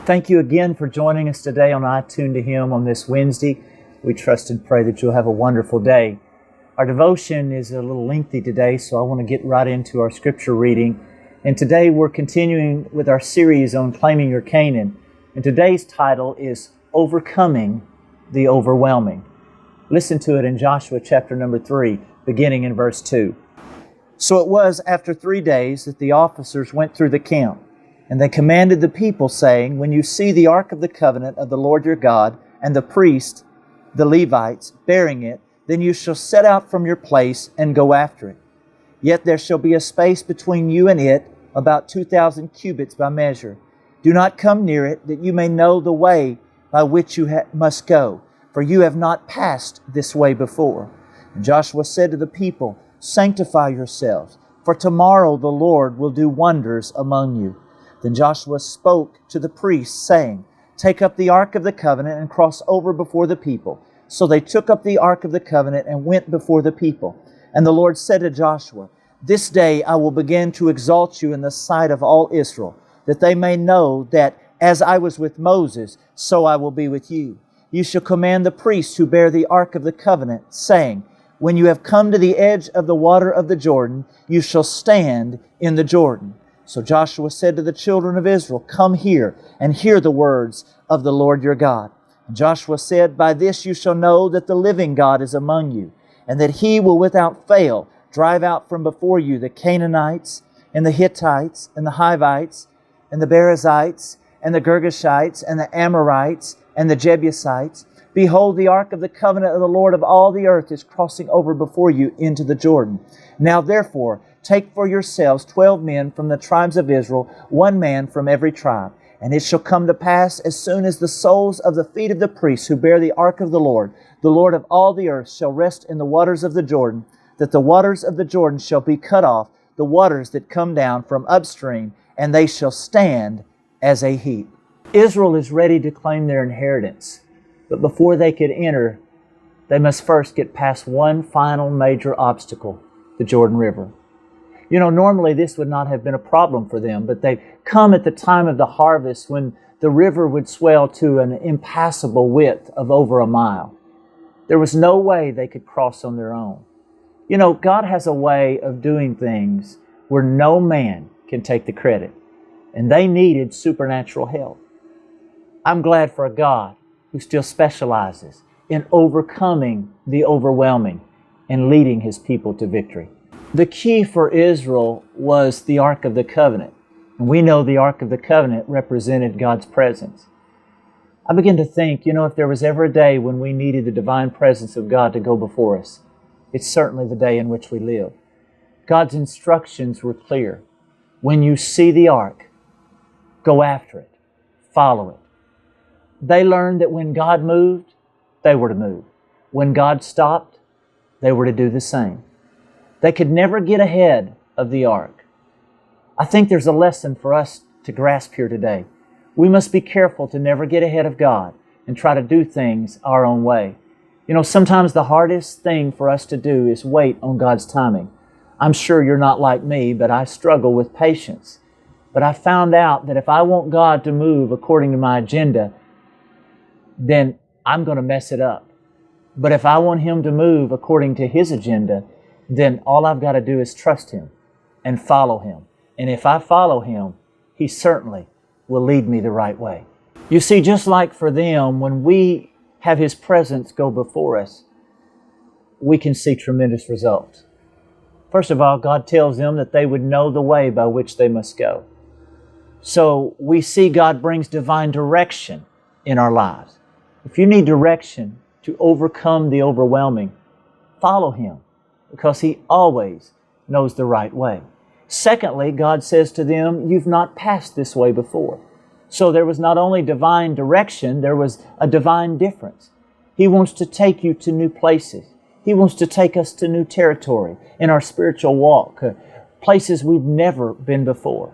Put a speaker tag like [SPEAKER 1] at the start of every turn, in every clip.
[SPEAKER 1] Thank you again for joining us today on I Tune to Him on this Wednesday. We trust and pray that you'll have a wonderful day. Our devotion is a little lengthy today, so I want to get right into our scripture reading. And today we're continuing with our series on claiming your Canaan. And today's title is Overcoming the Overwhelming. Listen to it in Joshua chapter number 3, beginning in verse 2. So it was after 3 days that the officers went through the camp. And they commanded the people, saying, When you see the ark of the covenant of the Lord your God, and the priests, the Levites, bearing it, then you shall set out from your place and go after it. Yet there shall be a space between you and it, about 2,000 cubits by measure. Do not come near it, that you may know the way by which you must go, for you have not passed this way before. And Joshua said to the people, Sanctify yourselves, for tomorrow the Lord will do wonders among you. Then Joshua spoke to the priests, saying, Take up the ark of the covenant and cross over before the people. So they took up the ark of the covenant and went before the people. And the Lord said to Joshua, This day I will begin to exalt you in the sight of all Israel, that they may know that as I was with Moses, so I will be with you. You shall command the priests who bear the ark of the covenant, saying, When you have come to the edge of the water of the Jordan, you shall stand in the Jordan. So Joshua said to the children of Israel, Come here and hear the words of the Lord your God. And Joshua said, By this you shall know that the living God is among you, and that He will without fail drive out from before you the Canaanites, and the Hittites, and the Hivites, and the Perizzites, and the Girgashites, and the Amorites, and the Jebusites. Behold, the ark of the covenant of the Lord of all the earth is crossing over before you into the Jordan. Now therefore, take for yourselves 12 men from the tribes of Israel, 1 man from every tribe. And it shall come to pass, as soon as the soles of the feet of the priests who bear the ark of the Lord of all the earth, shall rest in the waters of the Jordan, that the waters of the Jordan shall be cut off, the waters that come down from upstream, and they shall stand as a heap. Israel is ready to claim their inheritance, but before they could enter, they must first get past one final major obstacle, the Jordan River. You know, normally this would not have been a problem for them, but they've come at the time of the harvest when the river would swell to an impassable width of over a mile. There was no way they could cross on their own. You know, God has a way of doing things where no man can take the credit, and they needed supernatural help. I'm glad for a God who still specializes in overcoming the overwhelming and leading His people to victory. The key for Israel was the Ark of the Covenant. And we know the Ark of the Covenant represented God's presence. I begin to think, if there was ever a day when we needed the divine presence of God to go before us, it's certainly the day in which we live. God's instructions were clear. When you see the Ark, go after it, follow it. They learned that when God moved, they were to move. When God stopped, they were to do the same. They could never get ahead of the ark. I think there's a lesson for us to grasp here today. We must be careful to never get ahead of God and try to do things our own way. Sometimes the hardest thing for us to do is wait on God's timing. I'm sure you're not like me, but I struggle with patience. But I found out that if I want God to move according to my agenda, then I'm going to mess it up. But if I want Him to move according to His agenda, then all I've got to do is trust Him and follow Him. And if I follow Him, He certainly will lead me the right way. You see, just like for them, when we have His presence go before us, we can see tremendous results. First of all, God tells them that they would know the way by which they must go. So we see God brings divine direction in our lives. If you need direction to overcome the overwhelming, follow Him, because He always knows the right way. Secondly, God says to them, you've not passed this way before. So there was not only divine direction, there was a divine difference. He wants to take you to new places. He wants to take us to new territory in our spiritual walk, places we've never been before.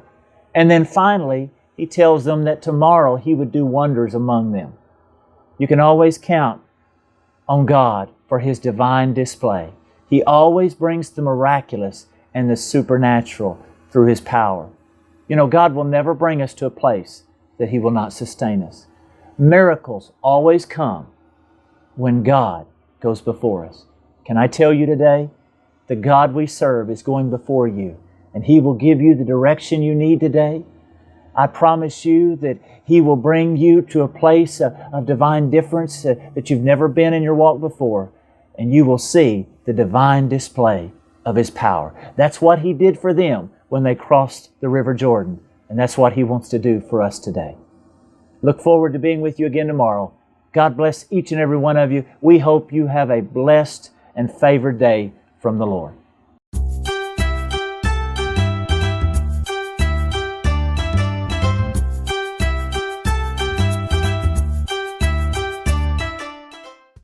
[SPEAKER 1] And then finally, He tells them that tomorrow He would do wonders among them. You can always count on God for His divine display. He always brings the miraculous and the supernatural through His power. God will never bring us to a place that He will not sustain us. Miracles always come when God goes before us. Can I tell you today, the God we serve is going before you, and He will give you the direction you need today. I promise you that He will bring you to a place of divine difference that you've never been in your walk before, and you will see the divine display of His power. That's what He did for them when they crossed the River Jordan, and that's what He wants to do for us today. Look forward to being with you again tomorrow. God bless each and every one of you. We hope you have a blessed and favored day from the Lord.